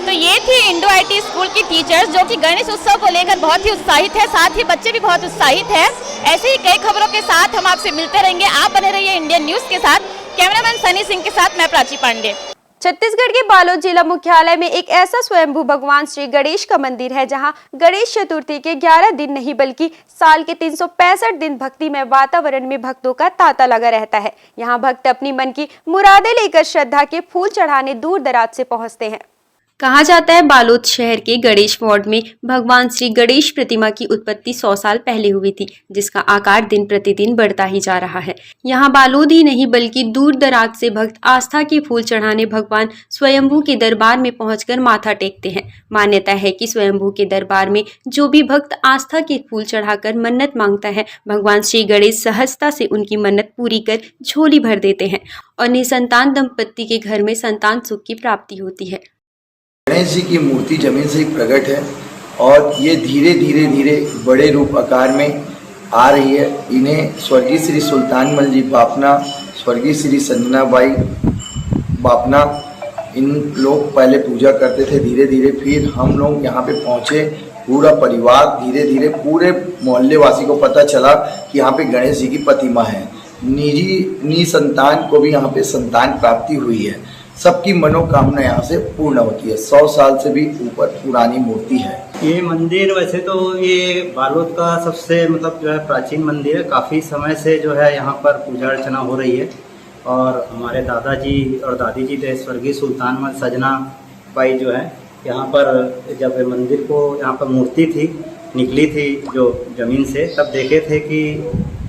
तो ये थी इंडो आईटी स्कूल की टीचर्स जो कि गणेश उत्सव को लेकर बहुत ही उत्साहित है, साथ ही बच्चे भी बहुत उत्साहित है। ऐसे ही कई खबरों के साथ हम आपसे मिलते रहेंगे। आप बने रहिए इंडियन न्यूज के साथ। कैमरामैन सनी सिंह के साथ मैं प्राची पांडे। छत्तीसगढ़ के बालोद जिला मुख्यालय में एक ऐसा स्वयंभू भगवान श्री गणेश का मंदिर है जहां गणेश चतुर्थी के 11 दिन नहीं बल्कि साल के 365 दिन भक्तिमय वातावरण में भक्तों का तांता लगा रहता है। यहां भक्त अपनी मन की मुरादें लेकर श्रद्धा के फूल चढ़ाने दूर दराज से पहुंचते हैं। कहा जाता है बालोद शहर के गणेश वार्ड में भगवान श्री गणेश प्रतिमा की उत्पत्ति 100 साल पहले हुई थी, जिसका आकार दिन प्रतिदिन बढ़ता ही जा रहा है। यहाँ बालोद ही नहीं बल्कि दूर दराज से भक्त आस्था के फूल चढ़ाने भगवान स्वयंभू के दरबार में पहुंचकर माथा टेकते हैं। मान्यता है कि स्वयंभू के दरबार में जो भी भक्त आस्था के फूल चढ़ाकर मन्नत मांगता है, भगवान श्री गणेश सहजता से उनकी मन्नत पूरी कर झोली भर देते हैं और निसंतान दंपत्ति के घर में संतान सुख की प्राप्ति होती है। गणेश जी की मूर्ति जमीन से प्रकट है और ये धीरे धीरे बड़े रूप आकार में आ रही है। इन्हें स्वर्गीय श्री सुल्तानमल जी बापना, स्वर्गीय श्री संजनाबाई बापना, इन लोग पहले पूजा करते थे। धीरे धीरे फिर हम लोग यहाँ पे पहुँचे, पूरा परिवार, धीरे धीरे पूरे मोहल्ले वासी को पता चला कि यहाँ पे गणेश जी की प्रतिमा है। निसंतान को भी यहाँ पे संतान प्राप्ति हुई है। सबकी मनोकामना यहाँ से पूर्ण होती है। 100 साल से भी ऊपर पुरानी मूर्ति है। ये मंदिर वैसे तो ये बालोद का सबसे मतलब जो है प्राचीन मंदिर है। काफ़ी समय से जो है यहाँ पर पूजा अर्चना हो रही है और हमारे दादाजी और दादी जी थे स्वर्गीय सुल्तानमल सजना बाई जो है यहाँ पर जब मंदिर को यहाँ पर मूर्ति थी निकली थी जो ज़मीन से, तब देखे थे कि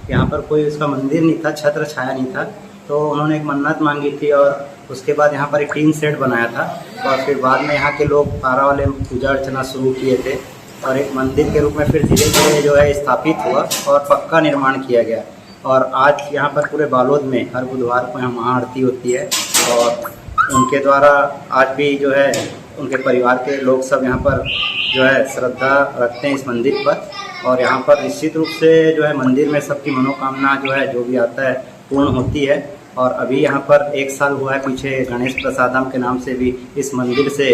यहाँ पर कोई उसका मंदिर नहीं था, छत्र छाया नहीं था, तो उन्होंने एक मन्नत मांगी थी और उसके बाद यहाँ पर एक टीन सेट बनाया था और फिर बाद में यहाँ के लोग पारा वाले पूजा अर्चना शुरू किए थे और एक मंदिर के रूप में फिर धीरे धीरे जो है स्थापित हुआ और पक्का निर्माण किया गया। और आज यहाँ पर पूरे बालोद में हर बुधवार को यहाँ महाआरती होती है और उनके द्वारा आज भी जो है उनके परिवार के लोग सब यहाँ पर जो है श्रद्धा रखते हैं इस मंदिर पर। और यहाँ पर निश्चित रूप से जो है मंदिर में सबकी मनोकामना जो है जो भी आता है पूर्ण होती है। और अभी यहाँ पर 1 साल हुआ है पीछे गणेश प्रसादम के नाम से भी इस मंदिर से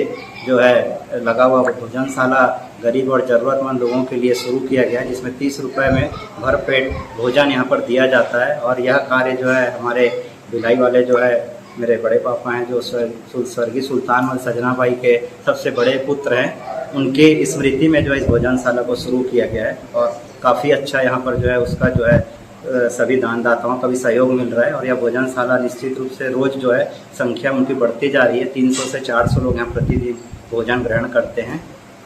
जो है लगा हुआ भोजनशाला गरीब और ज़रूरतमंद लोगों के लिए शुरू किया गया है, जिसमें 30 रुपये में भरपेट भोजन यहाँ पर दिया जाता है। और यह कार्य जो है हमारे भिलाई वाले जो है मेरे बड़े पापा हैं जो स्वर्गीय सुल्तानमल सजनाबाई के सबसे बड़े पुत्र हैं, उनके स्मृति में जो है इस भोजनशाला को शुरू किया गया है। और काफ़ी अच्छा यहाँ पर जो है उसका जो है सभी दानदाताओं का भी सहयोग मिल रहा है। और यह भोजनशाला निश्चित रूप से रोज़ जो है संख्या उनकी बढ़ती जा रही है। 300 से 400 लोग यहाँ प्रतिदिन भोजन ग्रहण करते हैं।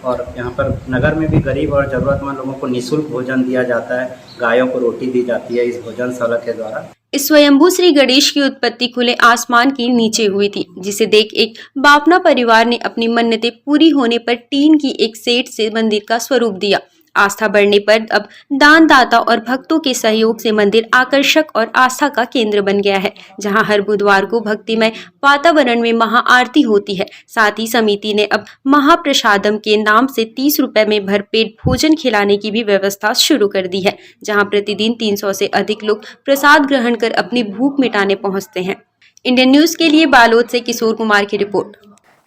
और यहाँ पर नगर में भी गरीब और ज़रूरतमंद लोगों को निःशुल्क भोजन दिया जाता है, गायों को रोटी दी जाती है इस भोजनशाला के द्वारा। इस स्वयंभू श्री गणेश की उत्पत्ति खुले आसमान के नीचे हुई थी, जिसे देख एक बापना परिवार ने अपनी मन्नतें पूरी होने पर टीन की एक सेट से मंदिर का स्वरूप दिया। आस्था बढ़ने पर अब दानदाता और भक्तों के सहयोग से मंदिर आकर्षक और आस्था का केंद्र बन गया है, जहां हर बुधवार को भक्तिमय वातावरण में महाआरती होती है। साथ ही समिति ने अब महाप्रसादम के नाम से 30 रुपए में भरपेट भोजन खिलाने की भी व्यवस्था शुरू कर दी है, जहां प्रतिदिन 300 से अधिक लोग प्रसाद ग्रहण कर अपनी भूख मिटाने पहुंचते हैं। इंडियन न्यूज के लिए बालोद से किशोर कुमार की रिपोर्ट।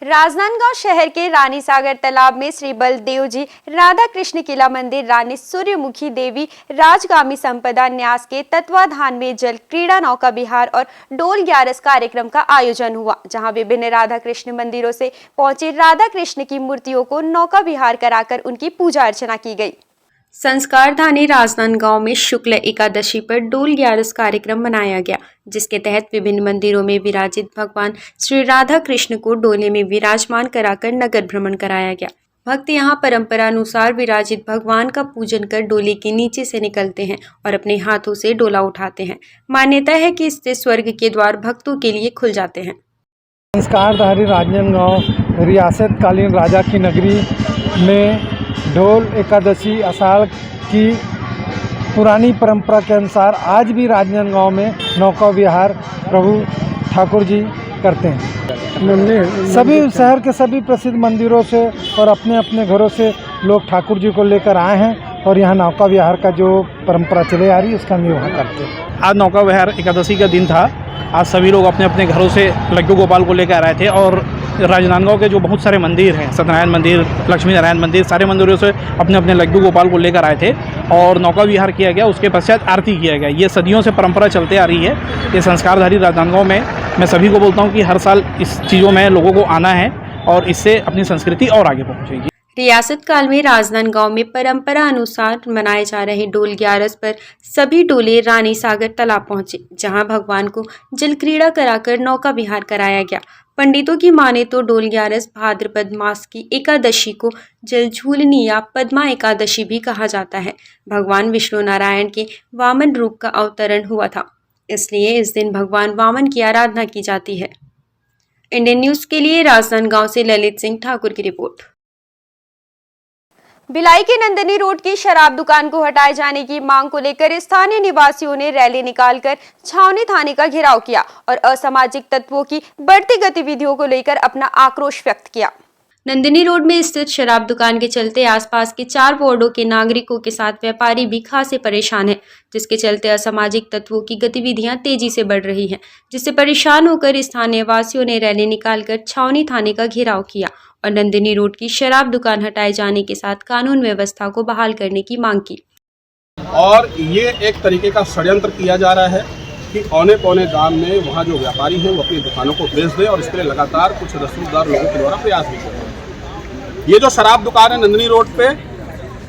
राजनांदगांव शहर के रानी सागर तालाब में श्री बलदेव जी राधा कृष्ण किला मंदिर रानी सूर्यमुखी देवी राजगामी संपदा न्यास के तत्वाधान में जल क्रीड़ा नौका विहार और डोल ग्यारस कार्यक्रम का आयोजन हुआ, जहां विभिन्न राधा कृष्ण मंदिरों से पहुंचे राधा कृष्ण की मूर्तियों को नौका विहार कराकर उनकी पूजा अर्चना की गई। संस्कारधानी राजनांदगांव में शुक्ल एकादशी पर डोल ग्यारस कार्यक्रम मनाया गया, जिसके तहत विभिन्न मंदिरों में विराजित भगवान श्री राधा कृष्ण को डोले में विराजमान कराकर नगर भ्रमण कराया गया। भक्त यहां परंपरा अनुसार विराजित भगवान का पूजन कर डोले के नीचे से निकलते हैं और अपने हाथों से डोला उठाते हैं। मान्यता है कि इससे स्वर्ग के द्वार भक्तों के लिए खुल जाते हैं। संस्कारधारी राजनांदगांव रियासत कालीन राजा की नगरी में ढोल एकादशी आषाढ़ की पुरानी परंपरा के अनुसार आज भी राजनांदगांव में नौका विहार प्रभु ठाकुर जी करते हैं। सभी शहर के सभी प्रसिद्ध मंदिरों से और अपने अपने घरों से लोग ठाकुर जी को लेकर आए हैं और यहाँ नौका विहार का जो परंपरा चले आ रही है उसका निर्वाह करते हैं। आज नौका विहार एकादशी का दिन था। आज सभी लोग अपने अपने घरों से लड्डू गोपाल को लेकर आए थे और राजनांदगांव के जो बहुत सारे मंदिर हैं, सत्यनारायण मंदिर, लक्ष्मी नारायण मंदिर, सारे मंदिरों से अपने अपने लड्डू गोपाल को लेकर आए थे और नौका विहार किया गया। उसके पश्चात आरती किया गया। ये सदियों से परंपरा चलते आ रही है। ये संस्कारधारी राजनांदगांव में मैं सभी को बोलता हूँ कि हर साल इस चीज़ों में लोगों को आना है और इससे अपनी संस्कृति और आगे पहुँचेगी। रियासत काल में राजनांदगांव में परंपरा अनुसार मनाए जा रहे डोल ग्यारस पर सभी डोले रानी सागर तालाब पहुंचे, जहां भगवान को जल क्रीड़ा कराकर नौका विहार कराया गया। पंडितों की माने तो डोल ग्यारस भाद्रपद मास की एकादशी को जल झूलनी या पद्मा एकादशी भी कहा जाता है। भगवान विष्णु नारायण के वामन रूप का अवतरण हुआ था, इसलिए इस दिन भगवान वामन की आराधना की जाती है। इंडियन न्यूज के लिए राजनांदगांव से ललित सिंह ठाकुर की रिपोर्ट। भिलाई के नंदनी रोड की शराब दुकान को हटाए जाने की मांग को लेकर स्थानीय निवासियों ने रैली निकालकर छावनी थाने का घेराव किया और असामाजिक तत्वों की बढ़ती गतिविधियों को लेकर अपना आक्रोश व्यक्त किया। नंदिनी रोड में स्थित शराब दुकान के चलते आसपास के 4 वार्डों के नागरिकों के साथ व्यापारी भी खासे परेशान हैं, जिसके चलते असामाजिक तत्वों की गतिविधियां तेजी से बढ़ रही हैं, जिससे परेशान होकर स्थानीय वासियों ने रैली निकालकर छावनी थाने का घेराव किया और नंदिनी रोड की शराब दुकान हटाए जाने के साथ कानून व्यवस्था को बहाल करने की मांग की। और ये एक तरीके का षड्यंत्र किया जा रहा है कि औने पौने दाम में वहाँ जो व्यापारी हैं वो अपनी दुकानों को बेच दें और इसके लिए लगातार कुछ रसूखदार लोगों के द्वारा प्रयास भी कर रहे हैं। ये जो शराब दुकान है नंदिनी रोड पे,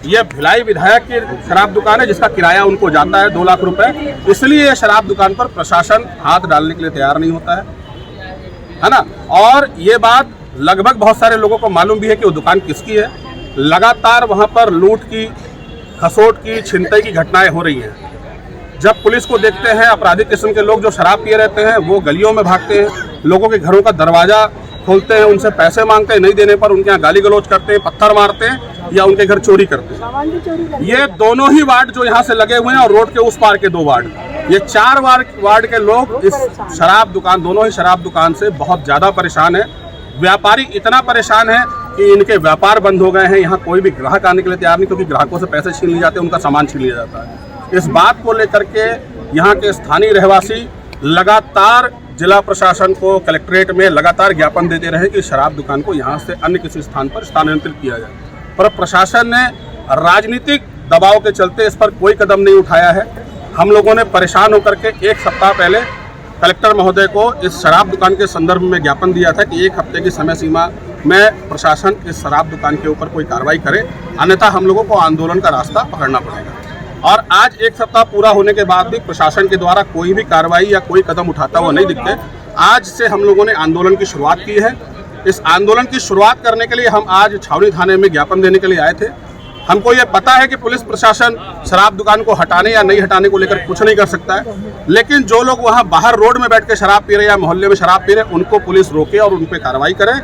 ये भिलाई विधायक की शराब दुकान है जिसका किराया उनको जाता है 2 लाख रुपए। इसलिए ये शराब दुकान पर प्रशासन हाथ डालने के लिए तैयार नहीं होता है ना। और ये बात लगभग बहुत सारे लोगों को मालूम भी है कि वो दुकान किसकी है। लगातार वहाँ पर लूट की, खसोट की, छिनतई की घटनाएं हो रही हैं। जब पुलिस को देखते हैं अपराधी किस्म के लोग जो शराब पिए रहते हैं वो गलियों में भागते हैं, लोगों के घरों का दरवाजा खोलते हैं, उनसे पैसे मांगते हैं, नहीं देने पर उनके यहाँ गाली गलौज करते हैं, पत्थर मारते हैं या उनके घर चोरी करते हैं। ये दोनों ही वार्ड जो यहाँ से लगे हुए हैं और रोड के उस पार के 2 वार्ड, ये 4 वार्ड के लोग इस शराब दुकान, दोनों ही शराब दुकान से बहुत ज़्यादा परेशान है। व्यापारी इतना परेशान है कि इनके व्यापार बंद हो गए हैं। यहाँ कोई भी ग्राहक आने के लिए तैयार नहीं, क्योंकि ग्राहकों से पैसे छीन लिए जाते हैं, उनका सामान छीन लिया जाता है। इस बात को लेकर के यहाँ के स्थानीय रहवासी लगातार जिला प्रशासन को, कलेक्ट्रेट में लगातार ज्ञापन देते रहे कि शराब दुकान को यहाँ से अन्य किसी स्थान पर स्थानांतरित किया जाए, पर प्रशासन ने राजनीतिक दबाव के चलते इस पर कोई कदम नहीं उठाया है। हम लोगों ने परेशान होकर के 1 सप्ताह पहले कलेक्टर महोदय को इस शराब दुकान के संदर्भ में ज्ञापन दिया था कि 1 हफ्ते की समय सीमा में प्रशासन इस शराब दुकान के ऊपर कोई कार्रवाई करे, अन्यथा हम लोगों को आंदोलन का रास्ता पकड़ना पड़ेगा। और आज 1 सप्ताह पूरा होने के बाद भी प्रशासन के द्वारा कोई भी कार्रवाई या कोई कदम उठाता हुआ नहीं दिखते। आज से हम लोगों ने आंदोलन की शुरुआत की है। इस आंदोलन की शुरुआत करने के लिए हम आज छावनी थाने में ज्ञापन देने के लिए आए थे हमको ये पता है कि पुलिस प्रशासन शराब दुकान को हटाने या नहीं हटाने को लेकर कुछ नहीं कर सकता है, लेकिन जो लोग वहाँ बाहर रोड में बैठ के शराब पी रहे या मोहल्ले में शराब पी रहे, उनको पुलिस रोके और उन पर कार्रवाई करे।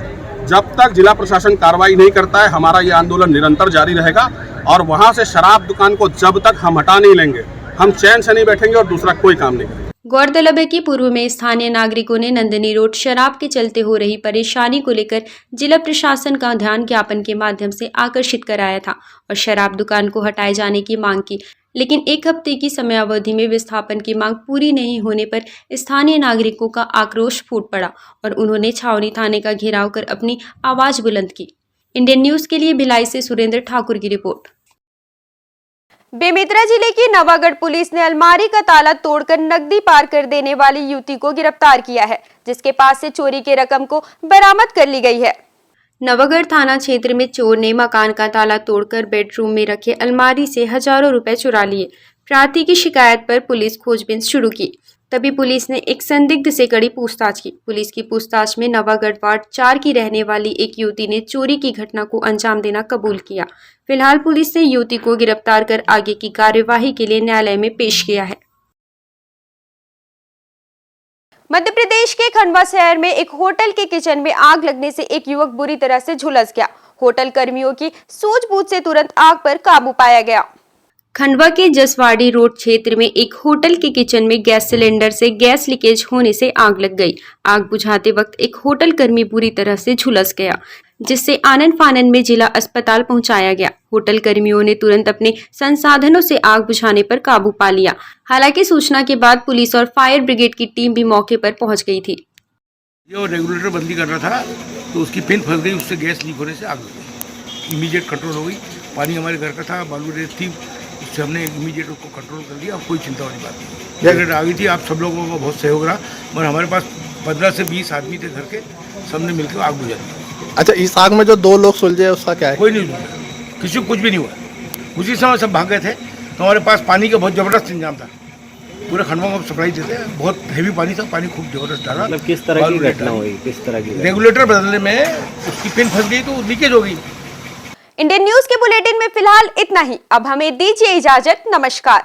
जब तक जिला प्रशासन कार्रवाई नहीं करता है, हमारा ये आंदोलन निरंतर जारी रहेगा और वहाँ से शराब दुकान को जब तक हम हटा नहीं लेंगे, हम चैन से नहीं बैठेंगे और दूसरा कोई काम नहीं करेंगे। गौरतलब है कि पूर्व में स्थानीय नागरिकों ने नंदिनी रोड शराब के चलते हो रही परेशानी को लेकर जिला प्रशासन का ध्यान ज्ञापन के माध्यम से आकर्षित कराया था और शराब दुकान को हटाए जाने की मांग की, लेकिन एक हफ्ते की समयावधि में विस्थापन की मांग पूरी नहीं होने पर स्थानीय नागरिकों का आक्रोश फूट पड़ा और उन्होंने छावनी थाने का घेराव कर अपनी आवाज बुलंद की। इंडियन न्यूज के लिए भिलाई से सुरेंद्र ठाकुर की रिपोर्ट। बेमेतरा जिले की नवागढ़ पुलिस ने अलमारी का ताला तोड़कर नकदी पार कर देने वाली युवती को गिरफ्तार किया है, जिसके पास से चोरी के रकम को बरामद कर ली गई है। नवागढ़ थाना क्षेत्र में चोर ने मकान का ताला तोड़कर बेडरूम में रखे अलमारी से हजारों रुपए चुरा लिए। प्रार्थी की शिकायत पर पुलिस खोजबीन शुरू की, तभी पुलिस ने एक संदिग्ध से कड़ी पूछताछ की। पुलिस की पूछताछ में नवागढ़ वार्ड 4 की रहने वाली एक युवती ने चोरी की घटना को अंजाम देना कबूल किया। फिलहाल पुलिस ने युवती को गिरफ्तार कर आगे की कार्यवाही के लिए न्यायालय में पेश किया है। मध्य प्रदेश के खंडवा शहर में एक होटल के किचन में आग लगने से एक युवक बुरी तरह से झुलस गया। होटल कर्मियों की सूझबूझ से तुरंत आग पर काबू पाया गया। खंडवा के जसवाड़ी रोड क्षेत्र में एक होटल के किचन में गैस सिलेंडर से गैस लीकेज होने से आग लग गई। आग बुझाते वक्त एक होटल कर्मी बुरी तरह से झुलस गया, जिससे आनन फानन में जिला अस्पताल पहुंचाया गया। होटल कर्मियों ने तुरंत अपने संसाधनों से आग बुझाने पर काबू पा लिया। हालांकि सूचना के बाद पुलिस और फायर ब्रिगेड की टीम भी मौके पर पहुंच गई थी। जो रेगुलेटर बंदी कर रहा था तो उसकी पिन फंस गई, उससे गैस लीक होने से आग लग गई। इमीडिएट कंट्रोल हो गई। पानी हमारे घर का था, बालू रेत थी, उससे हमने इमीडिएट उसको कंट्रोल कर दिया। अब कोई चिंता वाली बात नहीं। रेगुलेटर आ गई थी। आप सब लोगों का बहुत सहयोग रहा, और हमारे पास 15 से 20 आदमी थे घर के, सबने मिलकर आग बुझा दी। अच्छा, इस आग में जो 2 लोग सुलझे उसका क्या है? कोई नहीं सुलझा, किसी को कुछ भी नहीं हुआ। उसी समय सब भाग गए थे। तो हमारे पास पानी का बहुत ज़बरदस्त इंतजाम था, पूरे खंडवा को सप्लाई देते। बहुत हैवी पानी था, पानी खूब जबरदस्त डाला। मतलब किस तरह की घटना हुई? किस तरह की? रेगुलेटर बदलने में उसकी पिन फंस गई तो लीकेज हो गई। इंडियन न्यूज के बुलेटिन में फिलहाल इतना ही। अब हमें दीजिए इजाजत। नमस्कार।